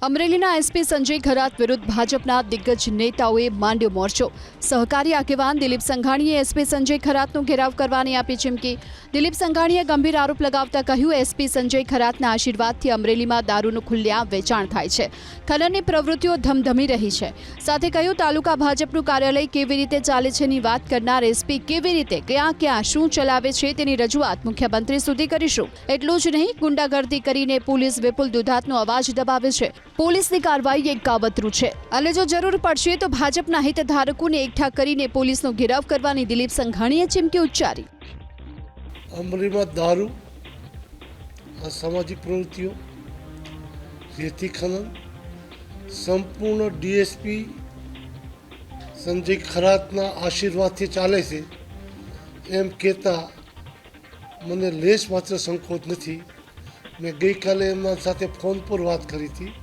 અમરેલીના એસપી સંજય ખરાત વિરુદ્ધ ભાજપના દિગ્ગજ નેતાઓએ માંડ્યો મોરચો। સહકારી આગેવાન દિલીપ સંઘાણીએ એસપી સંજય ખરાતનો ઘેરાવ કરવાની આપી ચીમકી। દિલીપ સંઘાણીએ ગંભીર આરોપ લગાવતા કહ્યું, એસપી સંજય ખરાતના આશીર્વાદથી અમરેલીમાં દારૂનું ખુલ્લેઆમ વેચાણ થાય છે, ખનનની પ્રવૃત્તિઓ ધમધમી રહી છે। સાથે કહ્યું, તાલુકા ભાજપનું કાર્યાલય કેવી રીતે ચાલે છે ની વાત કરનાર એસપી કેવી રીતે ક્યાં ક્યાં શું ચલાવે છે તેની રજૂઆત મુખ્યમંત્રી સુધી કરીશું। એટલું જ નહીં, ગુંડાગર્દી કરીને પોલીસ વિપુલ દુધાતનો અવાજ દબાવે છે। પોલીસની કાર્યવાહી એક કાવતરું છે અને જો જરૂર પડશે તો ભાજપના હિતધારકોને એકઠા કરીને પોલીસનો ઘેરાવ કરવાની દિલીપ સંઘાણીએ ચીમકી ઉચ્ચારી। અમરેલીમાં દારૂ, અસામાજિક પ્રવૃત્તિઓ, રેતી ખનન સંપૂર્ણ ડીએસપી સંજય ખરાતના આશીર્વાદથી ચાલે છે એમ કહેતા મને લેશ માત્ર સંકોચ નથી। મેં ગઈકાલે એમના સાથે ફોન પર વાત કરી હતી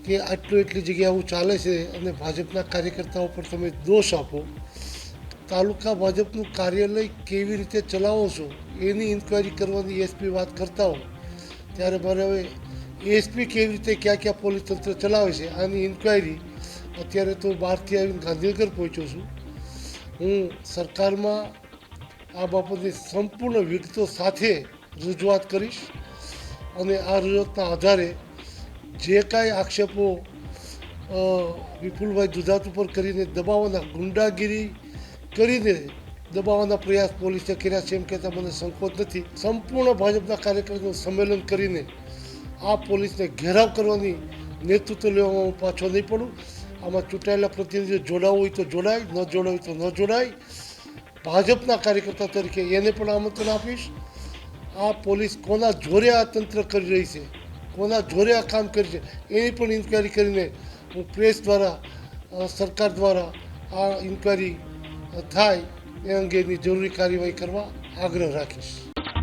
કે એટલી જગ્યા આવું ચાલે છે અને ભાજપના કાર્યકર્તાઓ પર તમે દોષ આપો। તાલુકા ભાજપનું કાર્યાલય કેવી રીતે ચલાવો છો એની ઇન્ક્વાયરી કરવાની એસપી વાત કરતા હોય ત્યારે મારે હવે એસપી કેવી રીતે ક્યાં ક્યાં પોલીસ તંત્ર ચલાવે છે આની ઇન્ક્વાયરી અત્યારે તો બહારથી આવીને ગાંધીનગર પહોંચ્યો છું। હું સરકારમાં આ બાબતની સંપૂર્ણ વિગતો સાથે રજૂઆત કરીશ અને આ રજૂઆતના આધારે જે કાંઈ આક્ષેપો વિપુલભાઈ દુધાત ઉપર કરીને દબાવવાના, ગુંડાગીરી કરીને દબાવવાના પ્રયાસ પોલીસે કર્યા છે એમ કહેતા મને સંકોચ નથી। સંપૂર્ણ ભાજપના કાર્યકર્તાનું સંમેલન કરીને આ પોલીસને ઘેરાવ કરવાની નેતૃત્વ લેવામાં હું પાછો નહીં પડું। આમાં ચૂંટાયેલા પ્રતિનિધિઓ જોડાવું હોય તો જોડાય, ન જોડાવું હોય તો ન જોડાય। ભાજપના કાર્યકર્તા તરીકે એને પણ આમંત્રણ આપીશ। આ પોલીસ કોના જોરે આ તંત્ર કરી રહી છે, કોના જોરે આ કામ કરી છે એની પણ ઇન્ક્વાયરી કરીને હું પ્રેસ દ્વારા, સરકાર દ્વારા આ ઇન્ક્વાયરી થાય એ અંગેની જરૂરી કાર્યવાહી કરવા આગ્રહ રાખીશ।